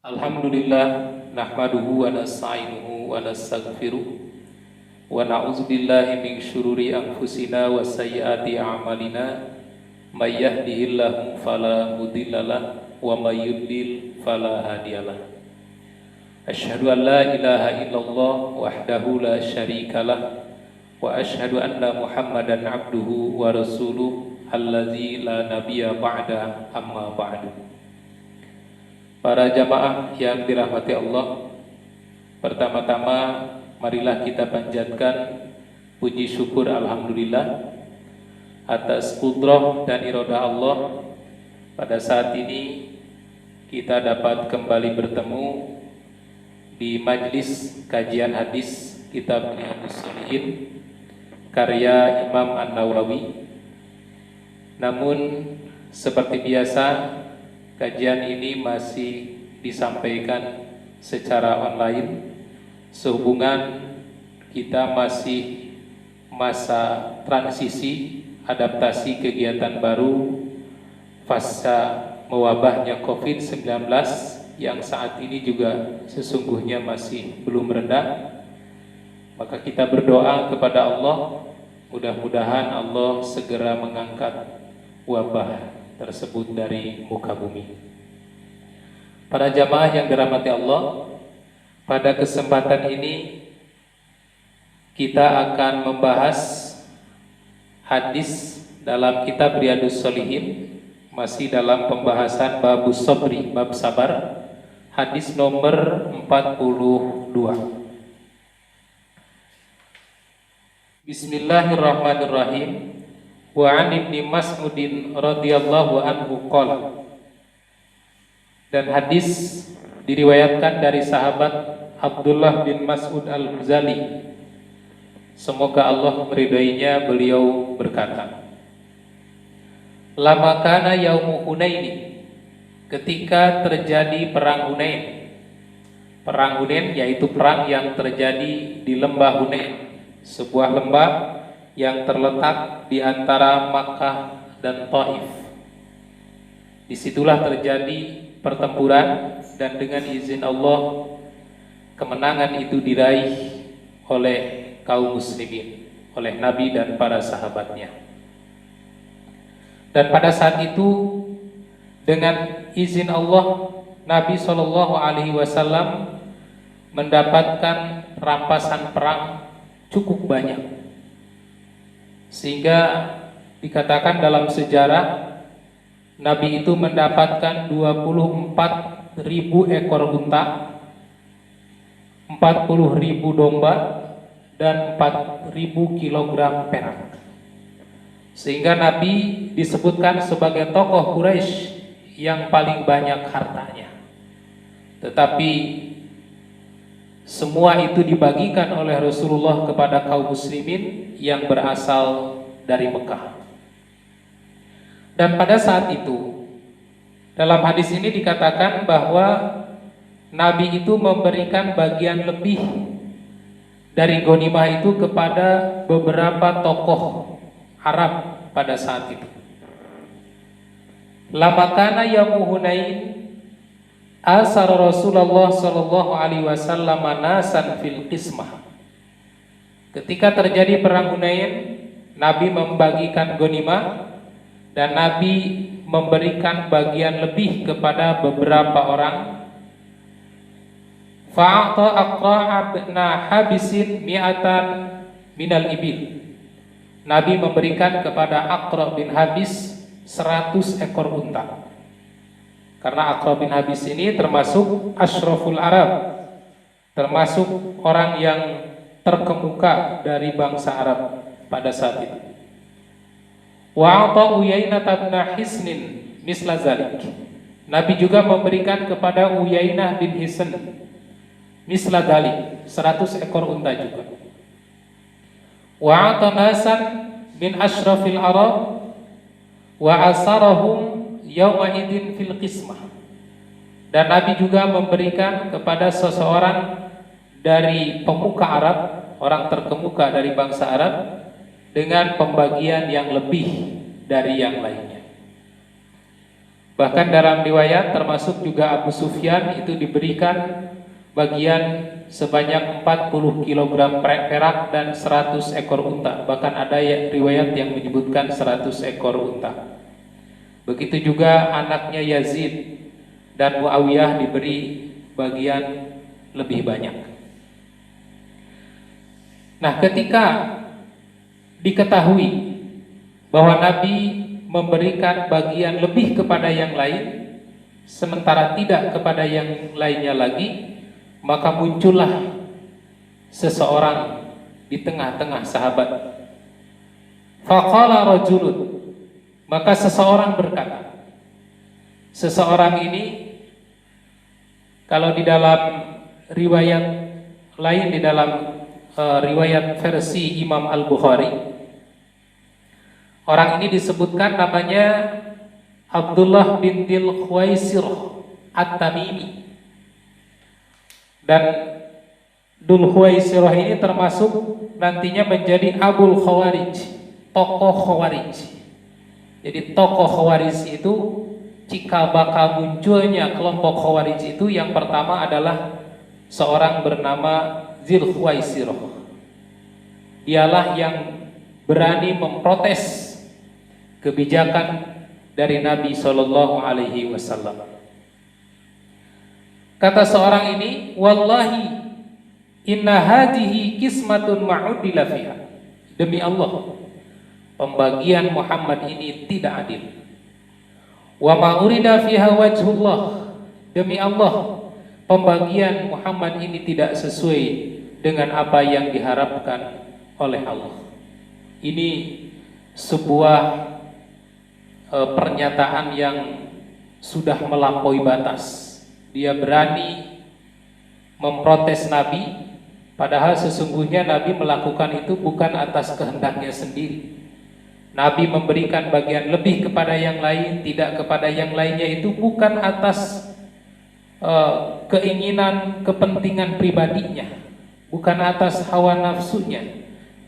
Alhamdulillah nahmaduhu wa nasta'inuhu wa nastaghfiruh wa na'udzu billahi min syururi anfusina wa sayyiati a'malina may yahdihillahu fala mudhillalah wa may yudlil fala hadiyalah. Asyhadu an la ilaha illallah wahdahu la syarikalah wa asyhadu anna Muhammadan abduhu wa rasuluh allazi la nabiyya ba'da amma ba'du. Para jamaah yang dirahmati Allah, pertama-tama marilah kita panjatkan puji syukur alhamdulillah atas qudrah dan iradah Allah. Pada saat ini kita dapat kembali bertemu di majlis kajian hadis kitab Riyadhus Shalihin karya Imam An-Nawawi. Namun seperti biasa, kajian ini masih disampaikan secara online sehubungan kita masih masa transisi adaptasi kegiatan baru pasca mewabahnya COVID-19 yang saat ini juga sesungguhnya masih belum reda. Maka kita berdoa kepada Allah, mudah-mudahan Allah segera mengangkat wabah tersebut dari muka bumi. Para jamaah yang dirahmati Allah, pada kesempatan ini kita akan membahas hadis dalam kitab Riyadhus Shalihin, masih dalam pembahasan babus sabri, bab sabar, hadis nomor 42. Bismillahirrahmanirrahim. Wa 'an Ibnu Mas'udin radhiyallahu anhu qala. Dan hadis diriwayatkan dari sahabat Abdullah bin Mas'ud Al-Ghazali, semoga Allah meridainya, beliau berkata, lama kana yaumu Hunain, ketika terjadi perang Hunain. Perang Hunain yaitu perang yang terjadi di lembah Hunain, sebuah lembah yang terletak di antara Makkah dan Taif. Disitulah terjadi pertempuran dan dengan izin Allah kemenangan itu diraih oleh kaum muslimin, oleh Nabi dan para sahabatnya. Dan pada saat itu dengan izin Allah, Nabi SAW mendapatkan rampasan perang cukup banyak, sehingga dikatakan dalam sejarah Nabi itu mendapatkan 24.000 ekor unta, 40.000 domba, dan 4.000 kilogram perak. Sehingga Nabi disebutkan sebagai tokoh Quraisy yang paling banyak hartanya. Tetapi semua itu dibagikan oleh Rasulullah kepada kaum muslimin yang berasal dari Mekah. Dan pada saat itu, dalam hadis ini dikatakan bahwa Nabi itu memberikan bagian lebih dari ghanimah itu kepada beberapa tokoh Arab pada saat itu. Lama kana yaumu Hunain asar Rasulullah sallallahu alaihi wasallam nasan fil qismah. Ketika terjadi perang Hunain, Nabi membagikan ghanimah dan Nabi memberikan bagian lebih kepada beberapa orang. Fa'ata Aqra' bin Habisin mi'atan minal ibil. Nabi memberikan kepada Aqra' bin Habis 100 ekor unta. Karena Aqra' bin Habis ini termasuk asyraful Arab, termasuk orang yang terkemuka dari bangsa Arab pada saat itu. Wa ata Uyainah bin Hisnin misla zalik. Nabi juga memberikan kepada Uyainah bin Hisn misla dalik, 100 ekor unta juga. Wa ata nasan min asyrafil Arab wa asarahum yawma idin fil qismah. Dan Nabi juga memberikan kepada seseorang dari pemuka Arab, orang terkemuka dari bangsa Arab, dengan pembagian yang lebih dari yang lainnya. Bahkan dalam riwayat termasuk juga Abu Sufyan itu diberikan bagian sebanyak 40 kg perak dan 100 ekor unta. Bahkan ada riwayat yang menyebutkan 100 ekor unta. Begitu juga anaknya Yazid dan Muawiyah diberi bagian lebih banyak. Nah, ketika diketahui bahwa Nabi memberikan bagian lebih kepada yang lain, sementara tidak kepada yang lainnya lagi, maka muncullah seseorang di tengah-tengah sahabat. Faqala rajulun, maka seseorang berkata. Seseorang ini, kalau di dalam riwayat lain, di dalam riwayat versi Imam Al-Bukhari, orang ini disebutkan namanya Abdullah bin Khuwaisir At-Tamimi. Dan Dul Khuwaisirah ini termasuk nantinya menjadi Abul Khawarij, tokoh Khawarij. Jadi tokoh Khawarij itu, jika bakal munculnya kelompok Khawarij itu, yang pertama adalah seorang bernama Dzul Khuwaisirah. Dialah yang berani memprotes kebijakan dari Nabi Shallallahu Alaihi Wasallam. Kata seorang ini, wallahi inna hadhihi kismatun ma'udila fiha. Demi Allah, pembagian Muhammad ini tidak adil. Wa ma'urida fiha wajhullah. Demi Allah, pembagian Muhammad ini tidak sesuai dengan apa yang diharapkan oleh Allah. Ini sebuah pernyataan yang sudah melampaui batas. Dia berani memprotes Nabi, padahal sesungguhnya Nabi melakukan itu bukan atas kehendaknya sendiri. Nabi memberikan bagian lebih kepada yang lain, tidak kepada yang lainnya, itu bukan atas keinginan, kepentingan pribadinya, bukan atas hawa nafsunya,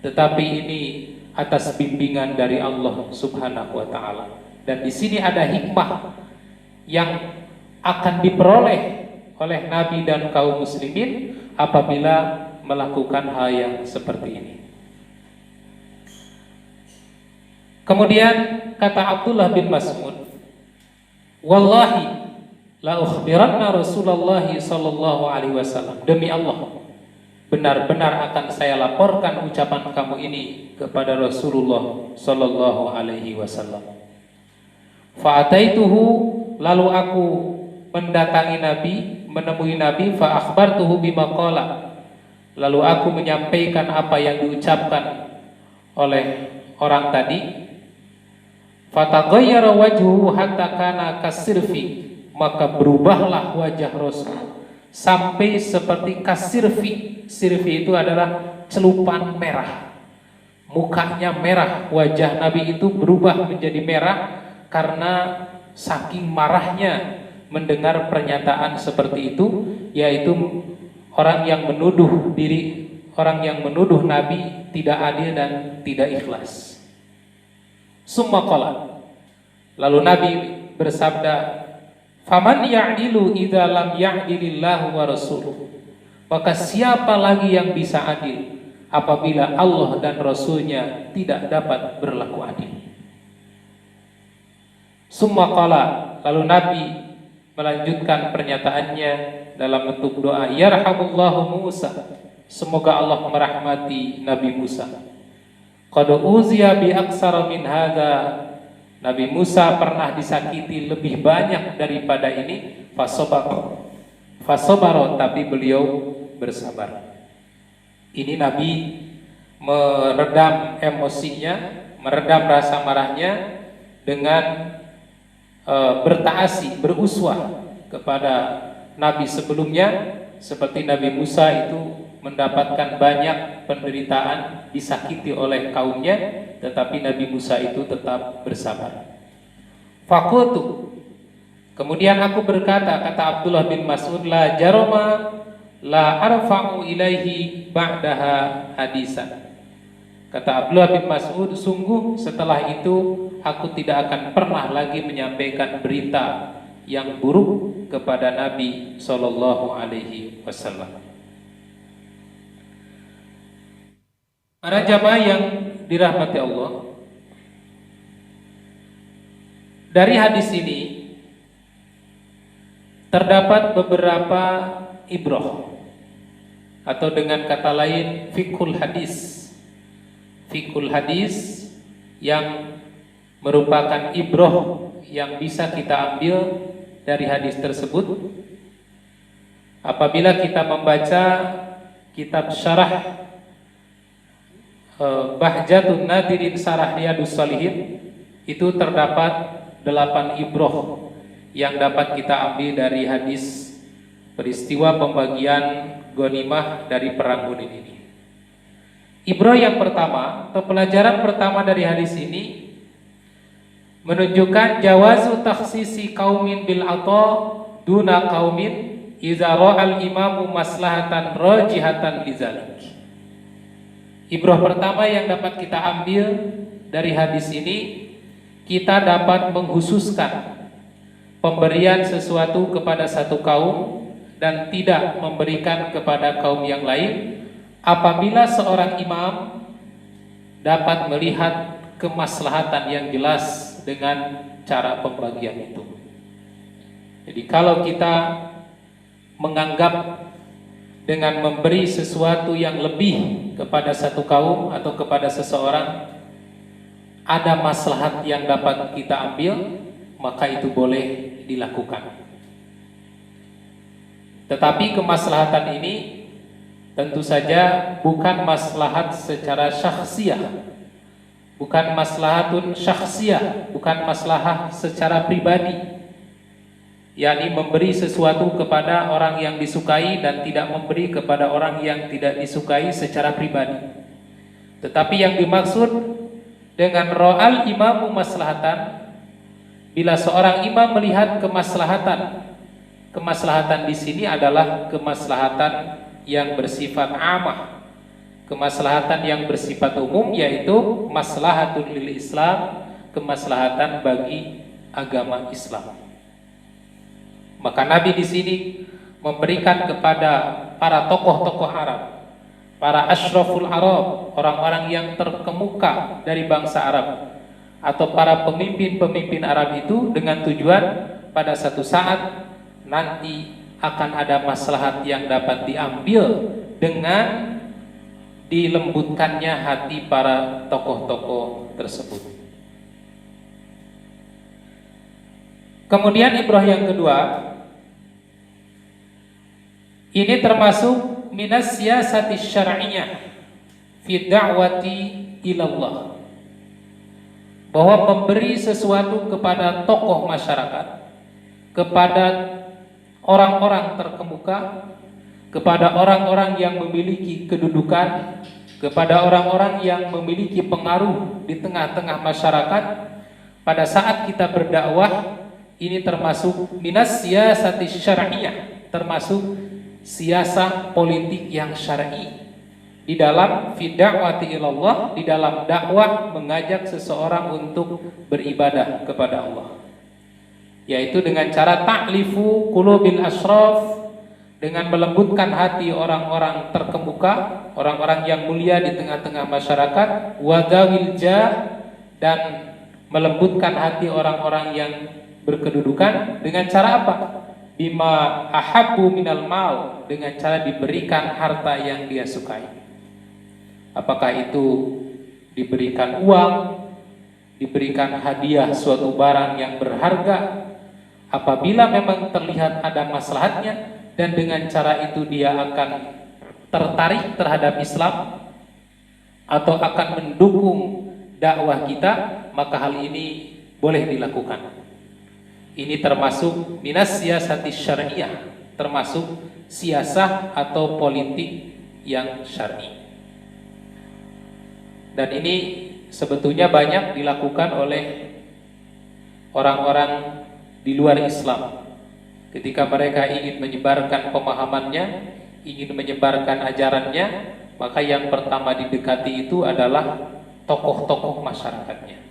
tetapi ini atas bimbingan dari Allah Subhanahu wa taala. Dan di sini ada hikmah yang akan diperoleh oleh Nabi dan kaum muslimin apabila melakukan hal yang seperti ini. Kemudian kata Abdullah bin Mas'ud, wallahi la ukhbiranna Rasulullah sallallahu alaihi wasallam. Demi Allah, benar-benar akan saya laporkan ucapan kamu ini kepada Rasulullah sallallahu alaihi wasallam. Fa'ataituhu, lalu aku mendatangi Nabi, menemui Nabi, fa akhbartuhu bima qala. Lalu aku menyampaikan apa yang diucapkan oleh orang tadi. Fataghayyara wajhuhu hatta kana kasirfi, maka berubahlah wajah Rasul sampai seperti kasirfi. Sirfi itu adalah celupan merah. Mukanya merah, wajah Nabi itu berubah menjadi merah karena saking marahnya mendengar pernyataan seperti itu, yaitu orang yang menuduh Nabi tidak adil dan tidak ikhlas. Summa qala, lalu Nabi bersabda, faman ya'dilu idza lam ya'dilillahu wa rasuluhu. Maka siapa lagi yang bisa adil apabila Allah dan Rasulnya tidak dapat berlaku adil. Summa qala, lalu Nabi melanjutkan pernyataannya dalam bentuk doa, yarhamullahu Musa, semoga Allah merahmati Nabi Musa. Qad uziya bi aksara min hadza, Nabi Musa pernah disakiti lebih banyak daripada ini. Fasobaro, tapi beliau bersabar. Ini Nabi meredam emosinya, meredam rasa marahnya dengan bertaasi, beruswah kepada Nabi sebelumnya, seperti Nabi Musa itu mendapatkan banyak penderitaan, disakiti oleh kaumnya, tetapi Nabi Musa itu tetap bersabar. Fakultu, kemudian aku berkata, kata Abdullah bin Mas'ud, la jaroma la arfa'u ilaihi ba'daha hadisan. Kata Abdullah bin Mas'ud, sungguh setelah itu aku tidak akan pernah lagi menyampaikan berita yang buruk kepada Nabi Sallallahu Alaihi Wasallam. Para jamaah yang dirahmati Allah, dari hadis ini terdapat beberapa ibrah, atau dengan kata lain fiqhul hadis. Fiqhul hadis yang merupakan ibrah yang bisa kita ambil dari hadis tersebut. Apabila kita membaca kitab syarah Bahjatun Nadirin Sarah Riyadus Shalihin, itu terdapat 8 ibrah yang dapat kita ambil dari hadis peristiwa pembagian ghanimah dari perang Hunain ini. Ibrah yang pertama atau pelajaran pertama dari hadis ini menunjukkan jawazu takhsisi qaumin bil ata duna qaumin idza ra'al imamu maslahatan rajihatan lidzalik. Ibrah pertama yang dapat kita ambil dari hadis ini, kita dapat menghususkan pemberian sesuatu kepada satu kaum dan tidak memberikan kepada kaum yang lain apabila seorang imam dapat melihat kemaslahatan yang jelas dengan cara pembagian itu. Jadi kalau kita menganggap dengan memberi sesuatu yang lebih kepada satu kaum atau kepada seseorang ada maslahat yang dapat kita ambil, maka itu boleh dilakukan. Tetapi kemaslahatan ini tentu saja bukan maslahat secara syakhsiyah, bukan maslahatun syakhsiyah, bukan maslahat secara pribadi, yakni memberi sesuatu kepada orang yang disukai dan tidak memberi kepada orang yang tidak disukai secara pribadi. Tetapi yang dimaksud dengan ra'al imamu maslahatan, bila seorang imam melihat kemaslahatan di sini adalah kemaslahatan yang bersifat amah, kemaslahatan yang bersifat umum, yaitu maslahatul lil Islam, kemaslahatan bagi agama Islam. Maka Nabi di sini memberikan kepada para tokoh-tokoh Arab, para asyraful Arab, orang-orang yang terkemuka dari bangsa Arab, atau para pemimpin-pemimpin Arab itu, dengan tujuan pada satu saat nanti akan ada maslahat yang dapat diambil dengan dilembutkannya hati para tokoh-tokoh tersebut. Kemudian ibrah yang kedua, ini termasuk minas siyasati syar'iyyah fi da'wati ilallah, bahwa memberi sesuatu kepada tokoh masyarakat, kepada orang-orang terkemuka, kepada orang-orang yang memiliki kedudukan, kepada orang-orang yang memiliki pengaruh di tengah-tengah masyarakat, pada saat kita berdakwah, ini termasuk minas siyasati syar'iyyah, termasuk siasah politik yang syar'i di dalam fi da'wati ilallah, di dalam dakwah mengajak seseorang untuk beribadah kepada Allah, yaitu dengan cara ta'lifu qulubil asyraf, dengan melembutkan hati orang-orang terkemuka, orang-orang yang mulia di tengah-tengah masyarakat, wa dzawil jah, dan melembutkan hati orang-orang yang berkedudukan dengan cara apa? Bima ahabbu minal mal, dengan cara diberikan harta yang dia sukai. Apakah itu diberikan uang, diberikan hadiah suatu barang yang berharga, apabila memang terlihat ada maslahatnya, dan dengan cara itu dia akan tertarik terhadap Islam atau akan mendukung dakwah kita, maka hal ini boleh dilakukan. Ini termasuk minas siasati syariah, termasuk siasah atau politik yang syar'i. Dan ini sebetulnya banyak dilakukan oleh orang-orang di luar Islam. Ketika mereka ingin menyebarkan pemahamannya, ingin menyebarkan ajarannya, maka yang pertama didekati itu adalah tokoh-tokoh masyarakatnya.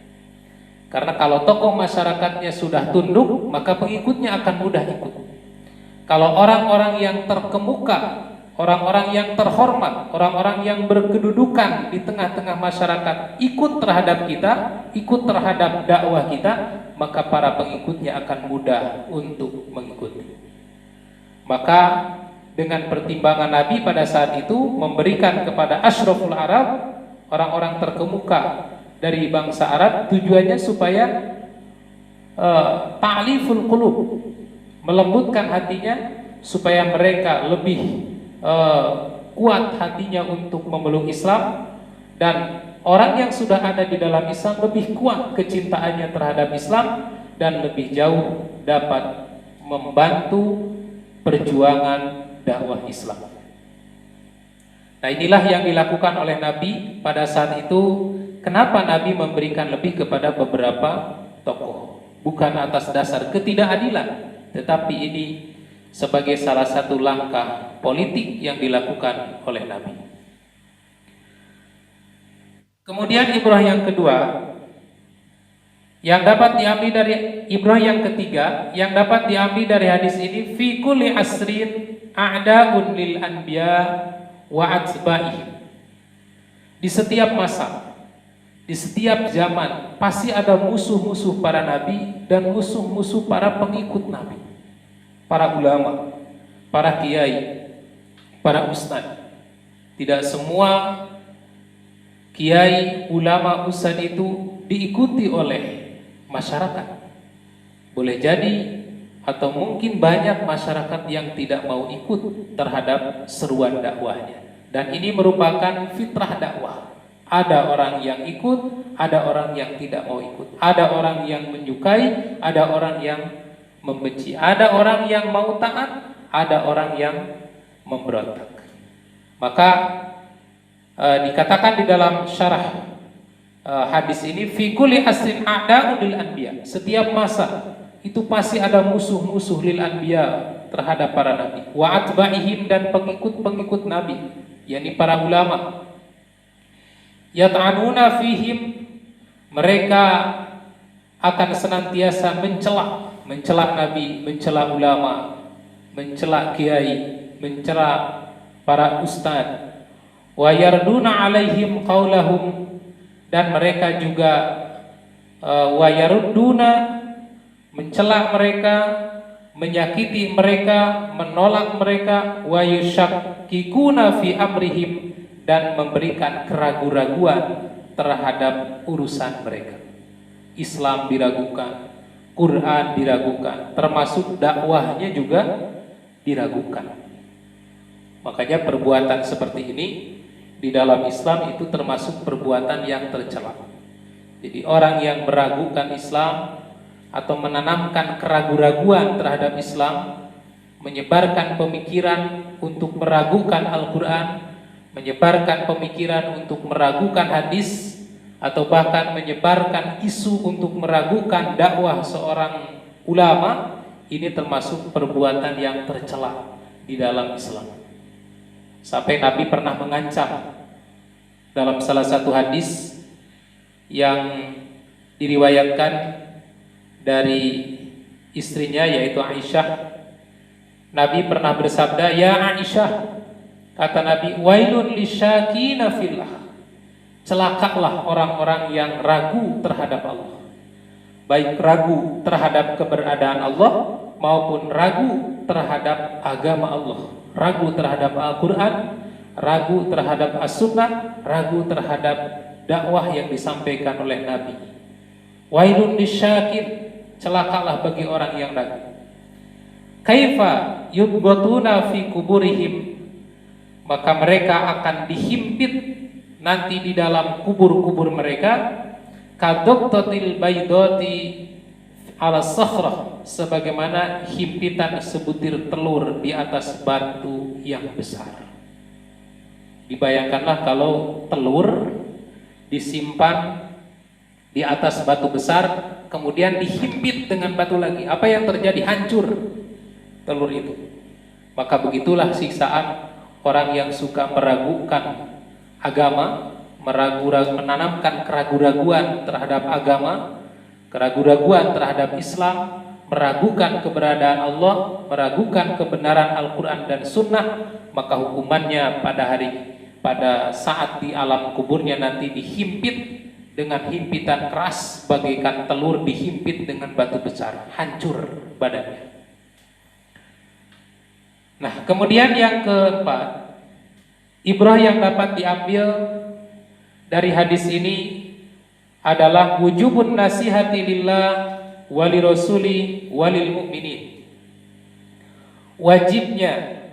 Karena kalau tokoh masyarakatnya sudah tunduk, maka pengikutnya akan mudah ikut. Kalau orang-orang yang terkemuka, orang-orang yang terhormat, orang-orang yang berkedudukan di tengah-tengah masyarakat ikut terhadap kita, ikut terhadap dakwah kita, maka para pengikutnya akan mudah untuk mengikuti. Maka dengan pertimbangan Nabi pada saat itu memberikan kepada asyraful Arab, orang-orang terkemuka dari bangsa Arab, tujuannya supaya ta'liful qulub, melembutkan hatinya supaya mereka lebih kuat hatinya untuk memeluk Islam, dan orang yang sudah ada di dalam Islam lebih kuat kecintaannya terhadap Islam dan lebih jauh dapat membantu perjuangan dakwah Islam. Nah, inilah yang dilakukan oleh Nabi pada saat itu. Kenapa Nabi memberikan lebih kepada beberapa tokoh? Bukan atas dasar ketidakadilan, tetapi ini sebagai salah satu langkah politik yang dilakukan oleh Nabi. Kemudian ibrah yang kedua yang dapat diambil dari ibrah yang ketiga yang dapat diambil dari hadis ini, fi kulli asrin a'da'un lil anbiya wa atba'ihim. Di setiap masa, di setiap zaman pasti ada musuh-musuh para nabi dan musuh-musuh para pengikut nabi, para ulama, para kiai, para ustadz. Tidak semua kiai, ulama, ustadz itu diikuti oleh masyarakat. Boleh jadi atau mungkin banyak masyarakat yang tidak mau ikut terhadap seruan dakwahnya. Dan ini merupakan fitrah dakwah. Ada orang yang ikut, ada orang yang tidak mau ikut. Ada orang yang menyukai, ada orang yang membenci. Ada orang yang mau taat, ada orang yang memberontak. Maka dikatakan di dalam syarah hadis ini, fi kulli asrin a'da'u lil anbiya. Setiap masa itu pasti ada musuh-musuh lil anbiya terhadap para nabi, wa atba'ihim, dan pengikut-pengikut nabi, yakni para ulama. Yat'anuna fihim, mereka akan senantiasa mencela nabi, mencela ulama, mencela kiai, mencela para ustadz. Wa yarduna alaihim qaulahum, dan mereka juga wa yarudduna, mencela mereka, menyakiti mereka, menolak mereka, wa yushakkikuna fi amrihim, dan memberikan keraguan-raguan terhadap urusan mereka. Islam diragukan, Quran diragukan, termasuk dakwahnya juga diragukan. Makanya perbuatan seperti ini di dalam Islam itu termasuk perbuatan yang tercela. Jadi orang yang meragukan Islam atau menanamkan keraguan-raguan terhadap Islam, menyebarkan pemikiran untuk meragukan Al-Quran, menyebarkan pemikiran untuk meragukan hadis, atau bahkan menyebarkan isu untuk meragukan dakwah seorang ulama, ini termasuk perbuatan yang tercela di dalam Islam. Sampai Nabi pernah mengancam dalam salah satu hadis yang diriwayatkan dari istrinya, yaitu Aisyah. Nabi pernah bersabda, "Ya Aisyah," kata Nabi, "wailun lisyakina fillah." Celakalah orang-orang yang ragu terhadap Allah, baik ragu terhadap keberadaan Allah maupun ragu terhadap agama Allah, ragu terhadap Al-Quran, ragu terhadap As-Sunnah, ragu terhadap dakwah yang disampaikan oleh Nabi. Wailun lisyakir, celakalah bagi orang yang ragu. Kaifa yubghatuna fi kuburihim, maka mereka akan dihimpit nanti di dalam kubur-kubur mereka kadoktotil baydoti ala sakhrah, sebagaimana himpitan sebutir telur di atas batu yang besar. Dibayangkanlah kalau telur disimpan di atas batu besar, kemudian dihimpit dengan batu lagi. Apa yang terjadi? Hancur telur itu. Maka begitulah siksaan orang yang suka meragukan agama, menanamkan keraguan-raguan terhadap agama, keraguan-raguan terhadap Islam, meragukan keberadaan Allah, meragukan kebenaran Al-Quran dan Sunnah. Maka hukumannya pada saat di alam kuburnya nanti dihimpit dengan himpitan keras bagaikan telur dihimpit dengan batu besar, hancur badannya. Nah, kemudian yang keempat, ibrah yang dapat diambil dari hadis ini adalah wujubun nasihati lillah wali rasuli walil mu'minin. Wajibnya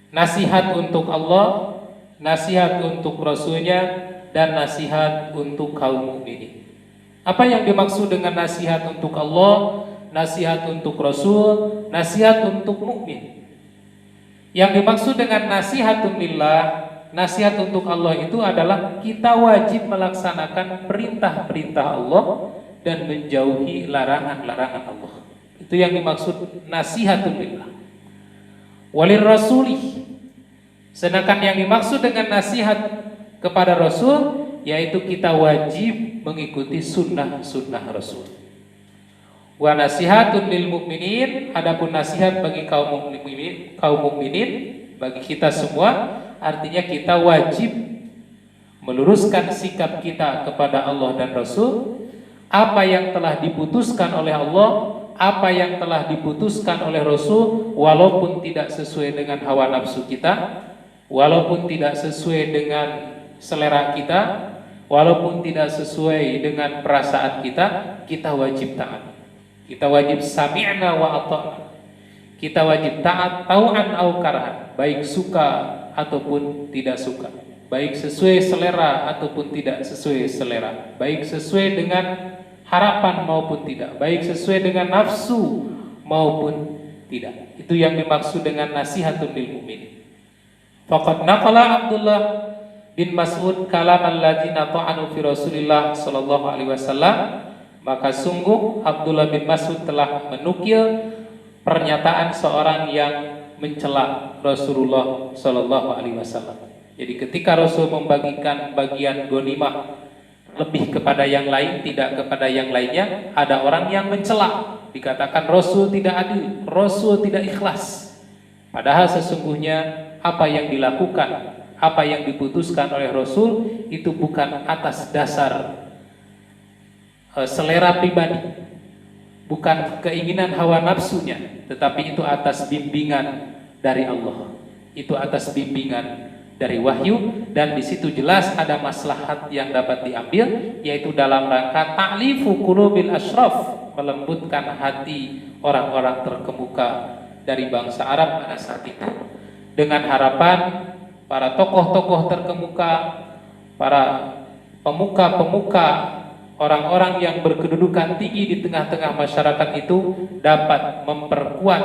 nasihat untuk Allah, nasihat untuk Rasulnya, dan nasihat untuk kaum mukminin. Apa yang dimaksud dengan nasihat untuk Allah, nasihat untuk Rasul, nasihat untuk mukmin? Yang dimaksud dengan nasihatun lillah, nasihat untuk Allah itu adalah kita wajib melaksanakan perintah-perintah Allah dan menjauhi larangan-larangan Allah. Itu yang dimaksud nasihatun lillah. Walir rasuli, sedangkan yang dimaksud dengan nasihat kepada Rasul yaitu kita wajib mengikuti sunnah-sunnah Rasul. Wa nasihatun lil mukminin, adapun nasihat bagi kaum mukminin bagi kita semua, artinya kita wajib meluruskan sikap kita kepada Allah dan Rasul. Apa yang telah diputuskan oleh Allah, apa yang telah diputuskan oleh Rasul, walaupun tidak sesuai dengan hawa nafsu kita, walaupun tidak sesuai dengan selera kita, walaupun tidak sesuai dengan perasaan kita, kita wajib taat. Kita wajib sami'na wa ata'na. Kita wajib taat tau'an au karahan, baik suka ataupun tidak suka, baik sesuai selera ataupun tidak sesuai selera, baik sesuai dengan harapan maupun tidak, baik sesuai dengan nafsu maupun tidak. Itu yang dimaksud dengan nasihatun lil mu'minin. Faqad naqala Abdullah bin Mas'ud kalam alladzina ta'anu fi Rasulillah sallallahu alaihi wasallam, maka sungguh Abdullah bin Mas'ud telah menukil pernyataan seorang yang mencela Rasulullah sallallahu alaihi wasallam. Jadi ketika Rasul membagikan bagian ghanimah lebih kepada yang lain, tidak kepada yang lainnya, ada orang yang mencela, dikatakan Rasul tidak adil, Rasul tidak ikhlas. Padahal sesungguhnya apa yang dilakukan, apa yang diputuskan oleh Rasul itu bukan atas dasar selera pribadi, bukan keinginan hawa nafsunya, tetapi itu atas bimbingan dari Allah, itu atas bimbingan dari wahyu. Dan di situ jelas ada maslahat yang dapat diambil, yaitu dalam rangka ta'lifu qulubil asyraf, melembutkan hati orang-orang terkemuka dari bangsa Arab pada saat itu, dengan harapan para tokoh-tokoh terkemuka, para pemuka-pemuka, orang-orang yang berkedudukan tinggi di tengah-tengah masyarakat itu dapat memperkuat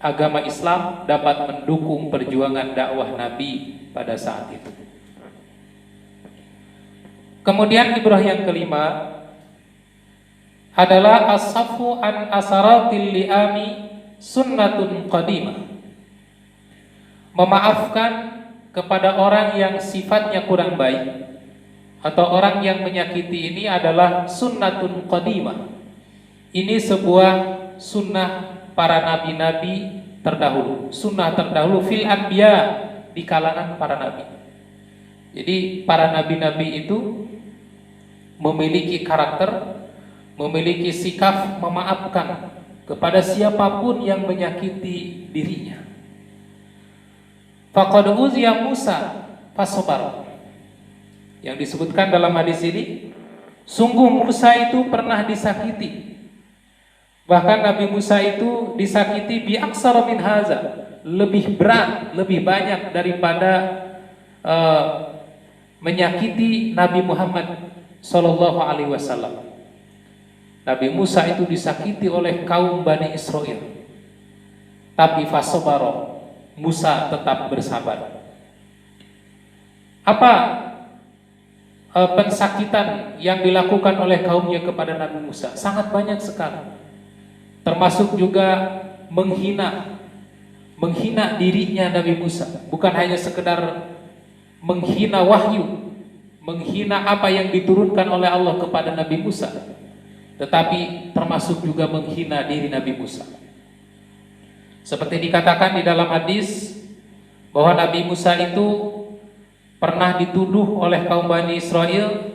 agama Islam, dapat mendukung perjuangan dakwah Nabi pada saat itu. Kemudian ibrah yang kelima adalah as-safu an asaratil li'ami sunnatun qadimah. Memaafkan kepada orang yang sifatnya kurang baik atau orang yang menyakiti ini adalah sunnatun qadimah. Ini sebuah sunnah para nabi-nabi terdahulu, sunnah terdahulu fil anbiya, di kalangan para nabi. Jadi para nabi-nabi itu memiliki karakter, memiliki sikap memaafkan kepada siapapun yang menyakiti dirinya. Faqad uziya Musa fasabar. Yang disebutkan dalam hadis ini, sungguh Musa itu pernah disakiti. Bahkan Nabi Musa itu disakiti bi aksara min haza, lebih berat, lebih banyak daripada eh, menyakiti Nabi Muhammad Sallallahu Alaihi Wasallam. Nabi Musa itu disakiti oleh kaum Bani Israel, tapi fasabara, Musa tetap bersabar. Apa pensakitan yang dilakukan oleh kaumnya kepada Nabi Musa? Sangat banyak sekali, termasuk juga menghina dirinya Nabi Musa. Bukan hanya sekedar menghina wahyu, menghina apa yang diturunkan oleh Allah kepada Nabi Musa, tetapi termasuk juga menghina diri Nabi Musa. Seperti dikatakan di dalam hadis bahwa Nabi Musa itu pernah dituduh oleh kaum Bani Israel,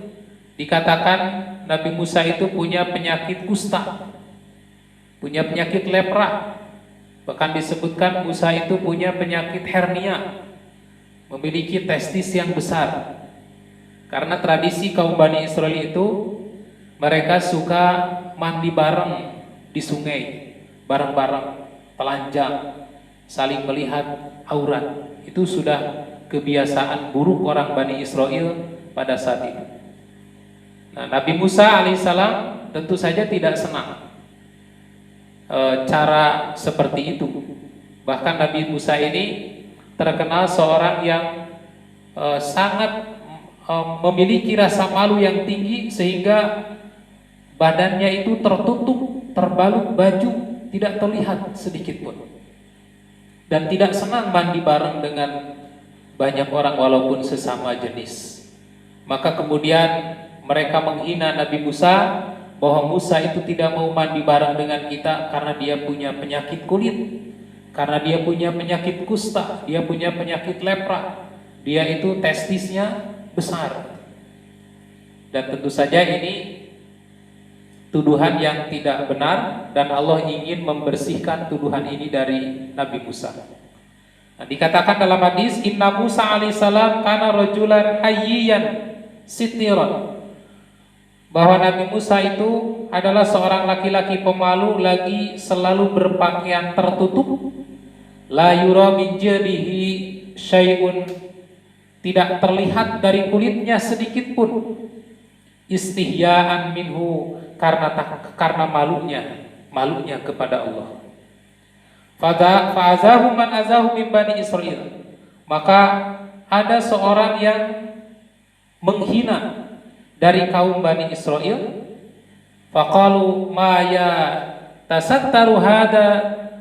dikatakan Nabi Musa itu punya penyakit kusta, punya penyakit lepra. Bahkan disebutkan Musa itu punya penyakit hernia, memiliki testis yang besar. Karena tradisi kaum Bani Israel itu, mereka suka mandi bareng di sungai, bareng-bareng, telanjang, saling melihat aurat. Itu sudah kebiasaan buruk orang Bani Israel pada saat itu. Nah, Nabi Musa alaihissalam tentu saja tidak senang cara seperti itu. Bahkan Nabi Musa ini terkenal seorang yang sangat memiliki rasa malu yang tinggi, sehingga badannya itu tertutup, terbalut baju, tidak terlihat sedikit pun, dan tidak senang mandi bareng dengan banyak orang walaupun sesama jenis. Maka kemudian mereka menghina Nabi Musa, bahwa Musa itu tidak mau mandi bareng dengan kita karena dia punya penyakit kulit, karena dia punya penyakit kusta, dia punya penyakit lepra, dia itu testisnya besar. Dan tentu saja ini tuduhan yang tidak benar, dan Allah ingin membersihkan tuduhan ini dari Nabi Musa. Nah, dikatakan dalam hadis, Inna Musa alaihissalam kana rajulan hayyiyan sitiran, bahwa Nabi Musa itu adalah seorang laki-laki pemalu, lagi selalu berpakaian tertutup, la yura min jadihi syai'un, tidak terlihat dari kulitnya sedikit pun, istihyaan minhu, karena malunya kepada Allah. Fa'azahu man azahu min Bani Israel, maka ada seorang yang menghina dari kaum Bani Israel. Faqalu ma ya tasattaru hada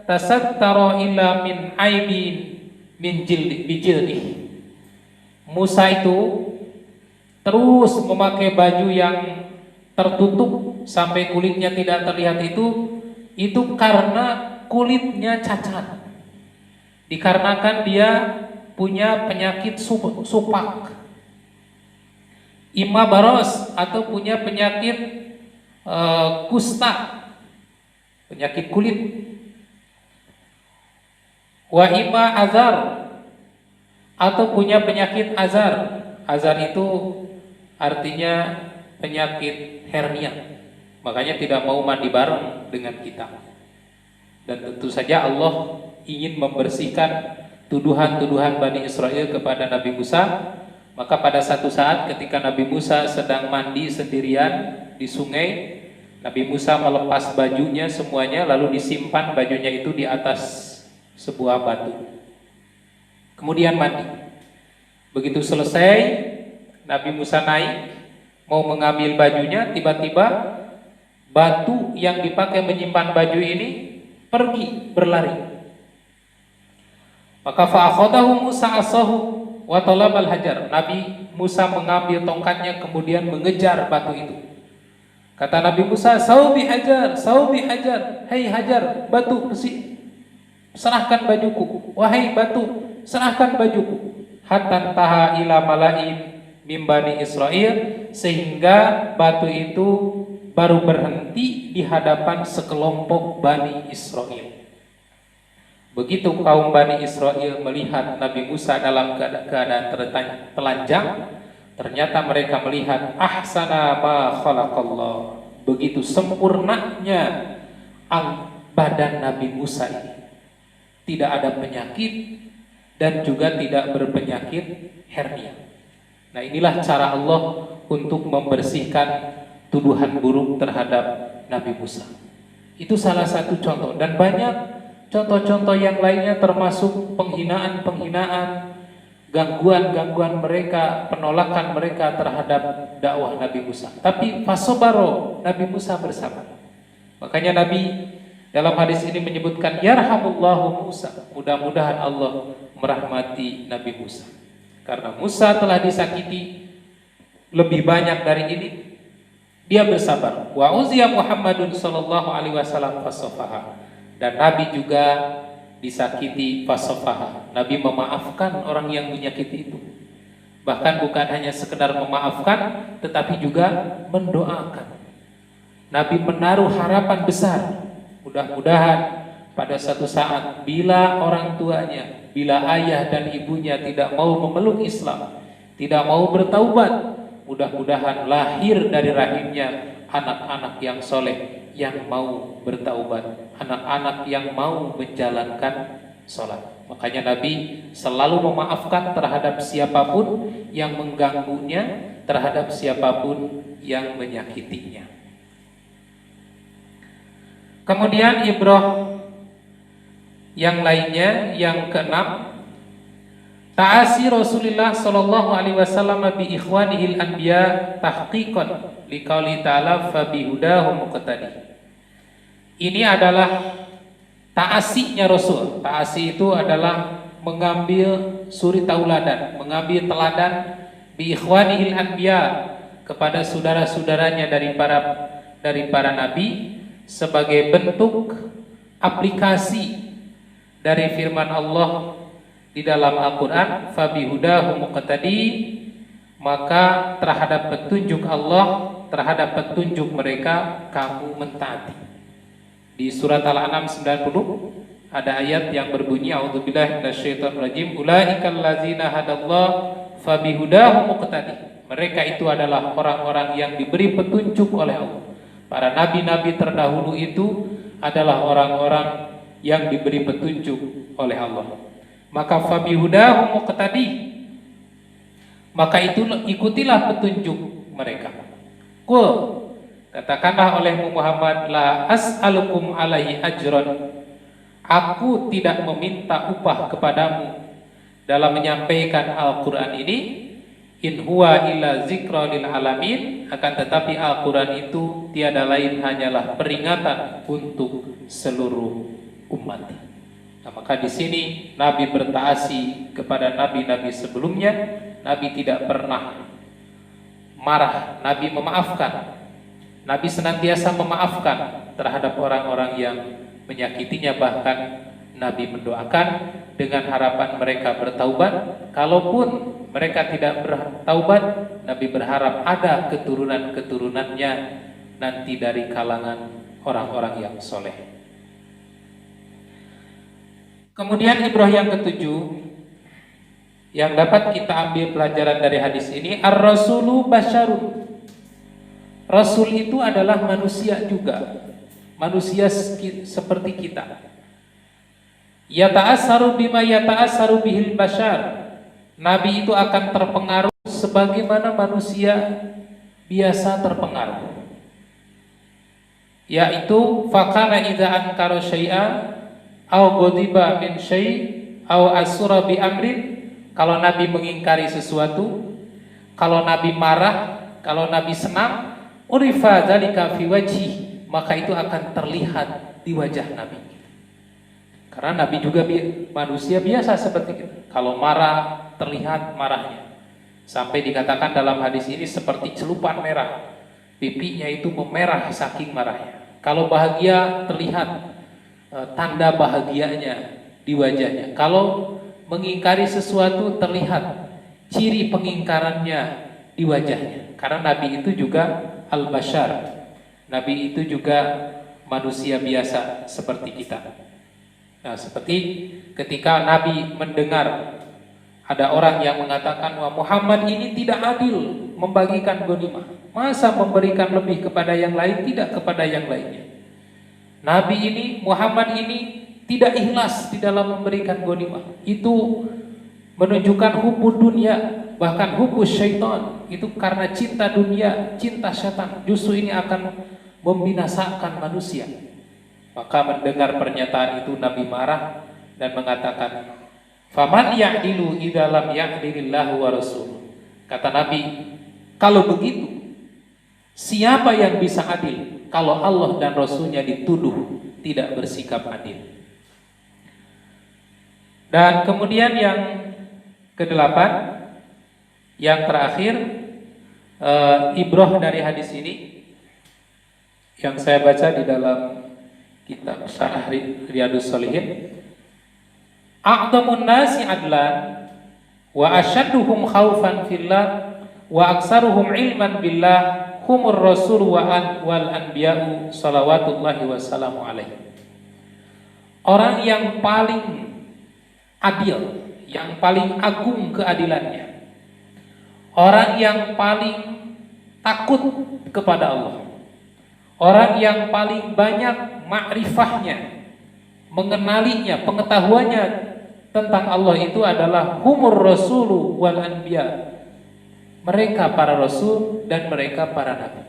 tasattara illa min aibin min jildi. Musa itu terus memakai baju yang tertutup sampai kulitnya tidak terlihat, itu karena kulitnya cacat, dikarenakan dia punya penyakit supak, ima baros, atau punya penyakit kusta, penyakit kulit. Wa ima azar, atau punya penyakit azar. Azar itu artinya penyakit hernia, makanya tidak mau mandi bareng dengan kita. Dan tentu saja Allah ingin membersihkan tuduhan-tuduhan Bani Israel kepada Nabi Musa. Maka pada satu saat ketika Nabi Musa sedang mandi sendirian di sungai, Nabi Musa melepas bajunya semuanya, lalu disimpan bajunya itu di atas sebuah batu, kemudian mandi. Begitu selesai, Nabi Musa naik mau mengambil bajunya, tiba-tiba batu yang dipakai menyimpan baju ini pergi berlari. Maka fa'akhadahu Musa asahu wa talabal hajar. Nabi Musa mengambil tongkatnya kemudian mengejar batu itu. Kata Nabi Musa, saubi hajar, hei hajar, batu besi, serahkan bajuku. Wahai batu, serahkan bajuku. Hatta taha ila malain min Bani Israel, sehingga batu itu baru berhenti di hadapan sekelompok Bani Israel. Begitu kaum Bani Israel melihat Nabi Musa dalam keadaan telanjang, ternyata mereka melihat ahsana ma khalaqallah, begitu sempurnanya badan Nabi Musa ini, tidak ada penyakit dan juga tidak berpenyakit hernia. Nah, inilah cara Allah untuk membersihkan tuduhan buruk terhadap Nabi Musa. Itu salah satu contoh, dan banyak contoh-contoh yang lainnya, termasuk penghinaan-penghinaan, gangguan-gangguan mereka, penolakan mereka terhadap dakwah Nabi Musa. Tapi fasobaro, Nabi Musa bersabar. Makanya Nabi dalam hadis ini menyebutkan yarhamullahu Musa, mudah-mudahan Allah merahmati Nabi Musa, karena Musa telah disakiti lebih banyak dari ini, dia bersabar. Wa uziya Muhammadun sallallahu alaihi wasallam fasofaha, dan Nabi juga disakiti fasofaha. Nabi memaafkan orang yang menyakiti itu. Bahkan bukan hanya sekedar memaafkan, tetapi juga mendoakan. Nabi menaruh harapan besar, mudah-mudahan pada suatu saat bila orang tuanya, bila ayah dan ibunya tidak mau memeluk Islam, tidak mau bertaubat, mudah-mudahan lahir dari rahimnya anak-anak yang soleh, yang mau bertaubat, anak-anak yang mau menjalankan sholat. Makanya Nabi selalu memaafkan terhadap siapapun yang mengganggunya, terhadap siapapun yang menyakitinya. Kemudian ibrah yang lainnya, yang keenam, ta'asi Rasulullah sallallahu alaihi wasallam bi ikhwanihil anbiya tahqiqan liqauli ta'ala fa bihudahum muqtadi. Ini adalah ta'asinya Rasul. Ta'asi itu adalah mengambil suri tauladan, mengambil teladan bi ikhwanihil anbiya, kepada saudara-saudaranya dari para nabi, sebagai bentuk aplikasi dari firman Allah di dalam Al-Quran, fabihudahu muqtadi, maka terhadap petunjuk Allah, terhadap petunjuk mereka kamu mentaati. Di surat Al-An'am 90 ada ayat yang berbunyi a'udzubillahi minasyaitonirrajim, ulaikal ladzina hadallah fabihudahu muqtadi. Mereka itu adalah orang-orang yang diberi petunjuk oleh Allah. Para nabi-nabi terdahulu itu adalah orang-orang yang diberi petunjuk oleh Allah. Maka fabihudahu muqtadi, maka itu ikutilah petunjuk mereka. Qul, katakanlah olehmu Muhammad, la as'alukum alaihi ajran, aku tidak meminta upah kepadamu dalam menyampaikan Al-Quran ini. In huwa illa zikra lil alamin, akan tetapi Al-Quran itu tiada lain hanyalah peringatan untuk seluruh umat. Nah, maka di sini Nabi bertaasi kepada nabi-nabi sebelumnya. Nabi tidak pernah marah, Nabi memaafkan. Nabi senantiasa memaafkan terhadap orang-orang yang menyakitinya. Bahkan Nabi mendoakan dengan harapan mereka bertaubat. Kalaupun mereka tidak bertaubat, Nabi berharap ada keturunan-keturunannya nanti dari kalangan orang-orang yang soleh. Kemudian ibrah yang ketujuh yang dapat kita ambil pelajaran dari hadis ini, ar-rasulu basyarun. Rasul itu adalah manusia juga, manusia seperti kita. Yata'assaru bima yata'assaru bihil basyar. Nabi itu akan terpengaruh sebagaimana manusia biasa terpengaruh. Yaitu fakana idza ankara syai'a aw ghadiba min syai' aw asura bi amrin. Kalau Nabi mengingkari sesuatu, kalau Nabi marah, kalau Nabi senang, urifa dzalika fi wajhi, maka itu akan terlihat di wajah Nabi. Karena Nabi juga manusia biasa seperti kita. Kalau marah, terlihat marahnya. Sampai dikatakan dalam hadis ini seperti celupan merah, pipinya itu memerah saking marahnya. Kalau bahagia, terlihat tanda bahagianya di wajahnya. Kalau mengingkari sesuatu, terlihat ciri pengingkarannya di wajahnya. Karena Nabi itu juga al-bashar, Nabi itu juga manusia biasa seperti kita. Nah, seperti ketika Nabi mendengar ada orang yang mengatakan, wah, Muhammad ini tidak adil membagikan ghanimah. Masa memberikan lebih kepada yang lain, tidak kepada yang lainnya. Nabi ini, Muhammad ini tidak ikhlas di dalam memberikan ghanimah. Itu menunjukkan hubu dunia, bahkan hubu syaitan, itu karena cinta dunia, cinta syaitan, justru ini akan membinasakan manusia. Maka mendengar pernyataan itu Nabi marah dan mengatakan, "Faman ya'dilu idza lam ya'dilillahu wa rasul." Kata Nabi, kalau begitu, siapa yang bisa adil kalau Allah dan Rasulnya dituduh tidak bersikap adil? Dan kemudian yang kedelapan, yang terakhir, ibrah dari hadis ini yang saya baca di dalam kitab Syarah Riyadhus Shalihin, a'dhamun nasi adlan wa asyadduhum khaufan fillah wa aksaruhum ilman billah humur rasul wal anbiya'u salawatullahi wassalamu alaihi. Orang yang paling adil, yang paling agung keadilannya, orang yang paling takut kepada Allah, orang yang paling banyak makrifahnya, mengenalinya, pengetahuannya tentang Allah itu adalah humur rasulu wal anbiya, mereka para rasul dan mereka para nabi.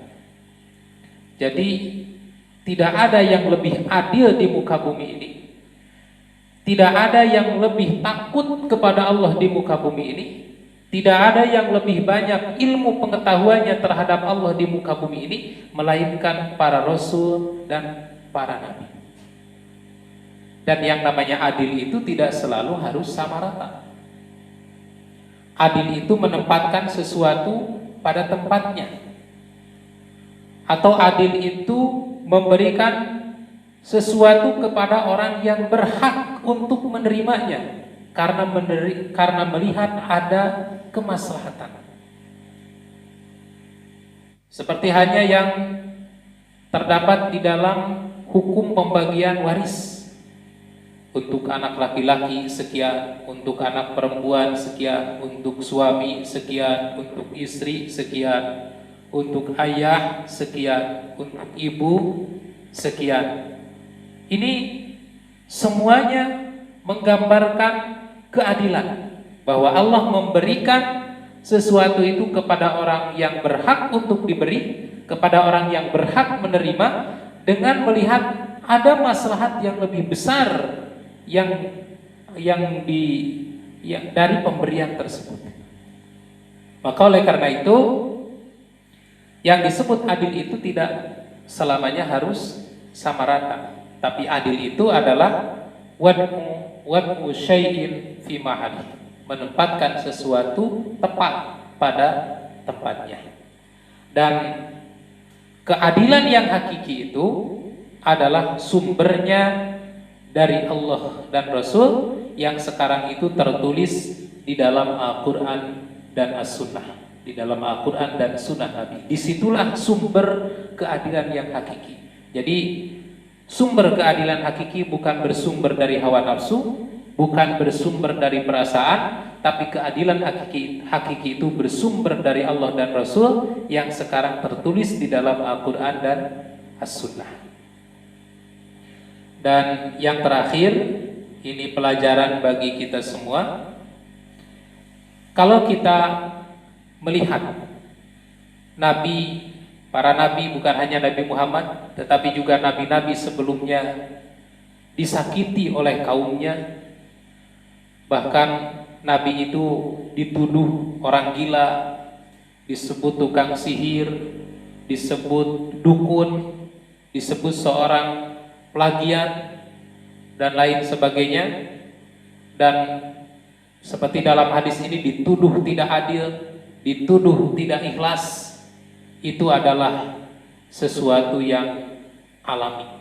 Jadi tidak ada yang lebih adil di muka bumi ini, tidak ada yang lebih takut kepada Allah di muka bumi ini, tidak ada yang lebih banyak ilmu pengetahuannya terhadap Allah di muka bumi ini, melainkan para rasul dan para nabi. Dan yang namanya adil itu tidak selalu harus sama rata. Adil itu menempatkan sesuatu pada tempatnya, atau adil itu memberikan sesuatu kepada orang yang berhak untuk menerimanya karena melihat ada kemaslahatan. Seperti hanya yang terdapat di dalam hukum pembagian waris. Untuk anak laki-laki sekian, untuk anak perempuan sekian, untuk suami sekian, untuk istri sekian, untuk ayah sekian, untuk ibu sekian. Ini semuanya menggambarkan keadilan, bahwa Allah memberikan sesuatu itu kepada orang yang berhak untuk diberi, kepada orang yang berhak menerima, dengan melihat ada maslahat yang lebih besar dari pemberian tersebut. Maka oleh karena itu, yang disebut adil itu tidak selamanya harus sama rata, tapi adil itu adalah wad'u syai'in fi mahali, menempatkan sesuatu tepat pada tempatnya. Dan keadilan yang hakiki itu adalah sumbernya dari Allah dan Rasul yang sekarang itu tertulis di dalam Al-Quran dan As-Sunnah, di dalam Al-Quran dan Sunnah Nabi. Disitulah sumber keadilan yang hakiki. Jadi sumber keadilan hakiki bukan bersumber dari hawa nafsu, bukan bersumber dari perasaan, tapi keadilan hakiki itu bersumber dari Allah dan Rasul yang sekarang tertulis di dalam Al-Quran dan As-Sunnah. Dan yang terakhir, ini pelajaran bagi kita semua. Kalau kita melihat para nabi, bukan hanya Nabi Muhammad, tetapi juga nabi-nabi sebelumnya disakiti oleh kaumnya, bahkan nabi itu dituduh orang gila, disebut tukang sihir, disebut dukun, disebut seorang plagiat dan lain sebagainya, dan seperti dalam hadis ini dituduh tidak adil, dituduh tidak ikhlas. Itu adalah sesuatu yang alami,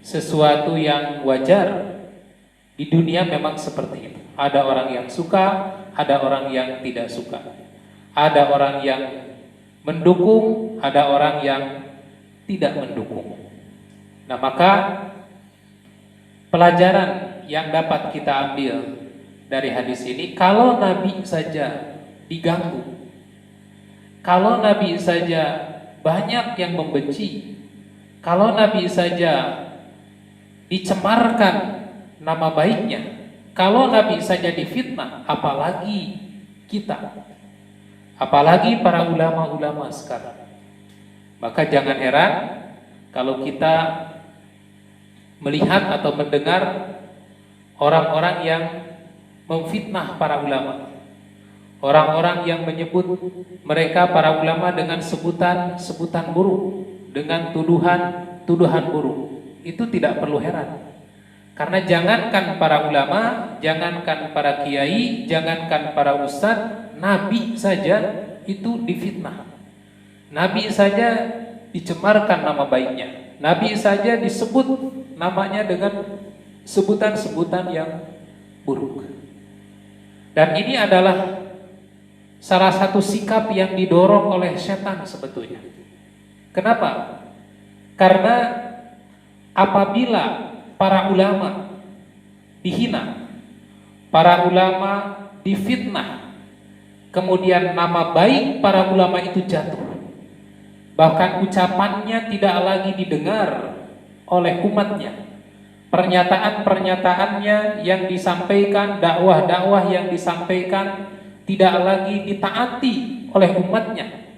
sesuatu yang wajar. Di dunia memang seperti itu. Ada orang yang suka, ada orang yang tidak suka, ada orang yang mendukung, ada orang yang tidak mendukung. Nah, maka pelajaran yang dapat kita ambil dari hadis ini, kalau Nabi saja diganggu, kalau Nabi saja banyak yang membenci, kalau Nabi saja dicemarkan nama baiknya, Kalau Nabi saja difitnah, apalagi kita, apalagi para ulama-ulama sekarang. Maka jangan heran kalau kita melihat atau mendengar orang-orang yang memfitnah para ulama, orang-orang yang menyebut mereka para ulama dengan sebutan buruk, dengan tuduhan buruk. Itu tidak perlu heran. Karena jangankan para ulama, jangankan para kiai, jangankan para ustadz, Nabi saja itu difitnah. Nabi saja dicemarkan nama baiknya. Nabi saja disebut namanya dengan sebutan-sebutan yang buruk. Dan ini adalah salah satu sikap yang didorong oleh setan sebetulnya. Kenapa? Karena apabila para ulama dihina, para ulama difitnah, kemudian nama baik para ulama itu jatuh, bahkan ucapannya tidak lagi didengar oleh umatnya, pernyataan-pernyataannya yang disampaikan, dakwah-dakwah yang disampaikan tidak lagi ditaati oleh umatnya,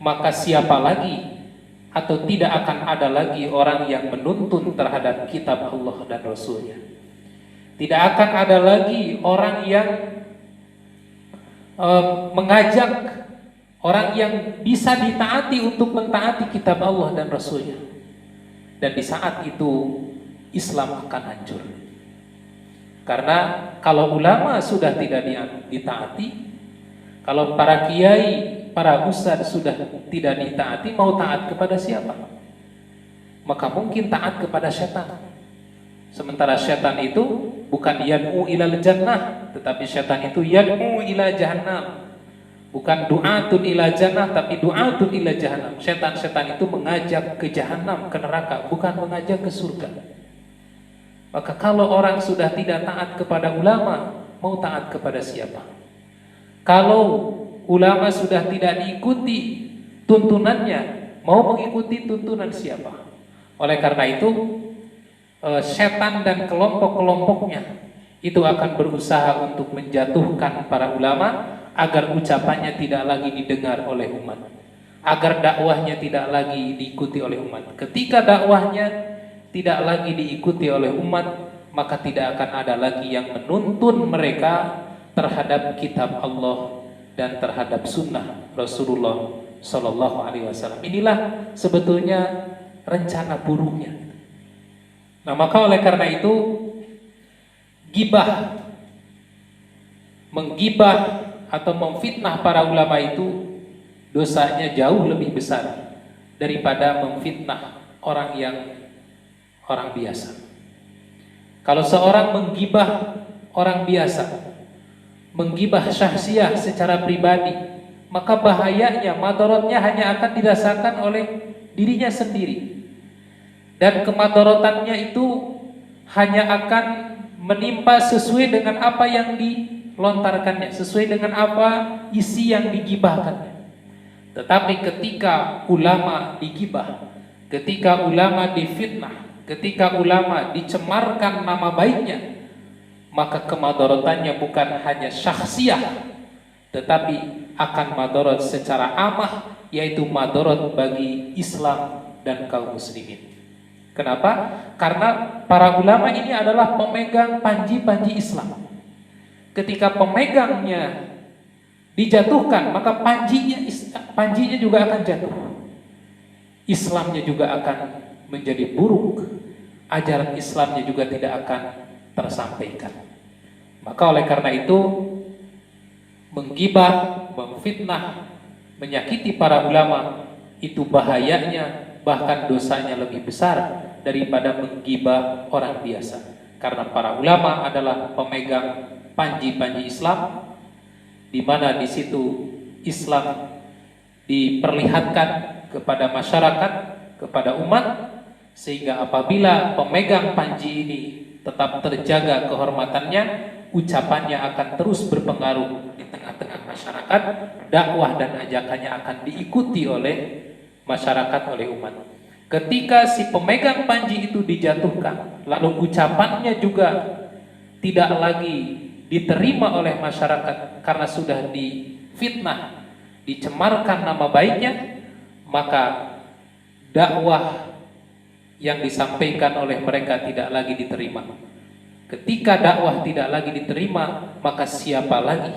maka siapa lagi atau tidak akan ada lagi orang yang menuntun terhadap kitab Allah dan Rasulnya. Tidak akan ada lagi orang yang mengajak orang yang bisa ditaati untuk mentaati kitab Allah dan Rasulnya. Dan di saat itu Islam akan hancur. Karena kalau ulama sudah tidak ditaati, kalau para kiai, para ustadz sudah tidak ditaati, mau taat kepada siapa? Maka mungkin taat kepada setan. Sementara setan itu bukan yad'u ilal jannah, tetapi setan itu yad'u ila jahannam. Bukan du'atun ila jannah, tapi du'atun ila jahannam. Setan-setan itu mengajak ke jahannam, ke neraka, bukan mengajak ke surga. Maka kalau orang sudah tidak taat kepada ulama, mau taat kepada siapa? Kalau ulama sudah tidak diikuti tuntunannya, mau mengikuti tuntunan siapa? Oleh karena itu, setan dan kelompok-kelompoknya itu akan berusaha untuk menjatuhkan para ulama agar ucapannya tidak lagi didengar oleh umat, agar dakwahnya tidak lagi diikuti oleh umat. Ketika dakwahnya tidak lagi diikuti oleh umat, maka tidak akan ada lagi yang menuntun mereka terhadap kitab Allah dan terhadap sunnah Rasulullah Sallallahu Alaihi Wasallam. Inilah sebetulnya rencana buruknya. Nah, maka oleh karena itu gibah, menggibah atau memfitnah para ulama itu dosanya jauh lebih besar daripada memfitnah orang biasa. Kalau seorang menggibah orang biasa, menggibah syahsiah secara pribadi, maka bahayanya, madaratnya hanya akan dirasakan oleh dirinya sendiri. Dan kemadaratannya itu hanya akan menimpa sesuai dengan apa yang dilontarkannya, sesuai dengan apa isi yang digibahkannya. Tetapi ketika ulama digibah, ketika ulama difitnah, ketika ulama dicemarkan nama baiknya, maka kemadaratannya bukan hanya syahsiah, tetapi akan madarat secara amah, yaitu madarat bagi Islam dan kaum muslimin. Kenapa? Karena para ulama ini adalah pemegang panji-panji Islam. Ketika pemegangnya dijatuhkan, maka panjinya juga akan jatuh. Islamnya juga akan menjadi buruk. Ajaran Islamnya juga tidak akan tersampaikan. Maka oleh karena itu, menggibah, memfitnah, menyakiti para ulama itu bahayanya, bahkan dosanya lebih besar daripada menggibah orang biasa. Karena para ulama adalah pemegang panji-panji Islam, di mana di situ Islam diperlihatkan kepada masyarakat, kepada umat, sehingga apabila pemegang panji ini tetap terjaga kehormatannya, ucapannya akan terus berpengaruh di tengah-tengah masyarakat, dakwah dan ajakannya akan diikuti oleh masyarakat, oleh umat. Ketika si pemegang panji itu dijatuhkan, lalu ucapannya juga tidak lagi diterima oleh masyarakat karena sudah difitnah, dicemarkan nama baiknya, maka dakwah yang disampaikan oleh mereka tidak lagi diterima. Ketika dakwah tidak lagi diterima, maka siapa lagi?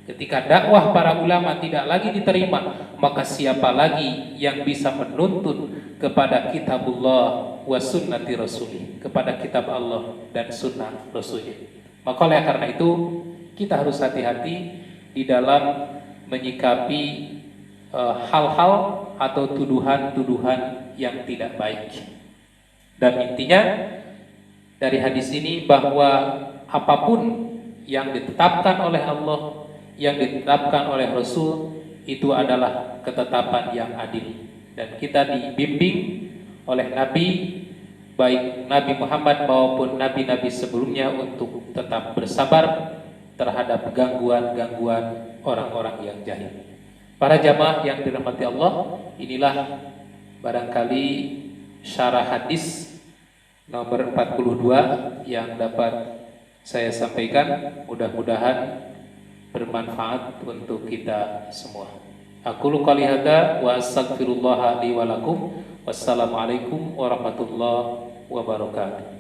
Ketika dakwah para ulama tidak lagi diterima, maka siapa lagi yang bisa menuntun kepada kitabullah wa sunnati rasulih, kepada kitab Allah dan sunnah rasulnya. Maka oleh karena itu kita harus hati-hati di dalam menyikapi hal-hal atau tuduhan-tuduhan yang tidak baik. Dan intinya dari hadis ini bahwa apapun yang ditetapkan oleh Allah, yang ditetapkan oleh Rasul, itu adalah ketetapan yang adil. Dan kita dibimbing oleh Nabi, baik Nabi Muhammad maupun Nabi-Nabi sebelumnya, untuk tetap bersabar terhadap gangguan-gangguan orang-orang yang jahil. Para jamaah yang dirahmati Allah, inilah barangkali syarah hadis nomor 42 yang dapat saya sampaikan. Mudah-mudahan bermanfaat untuk kita semua. Aqulu qouli hadza wa astaghfirullah li wa lakum. Wassalamualaikum warahmatullahi wabarakatuh.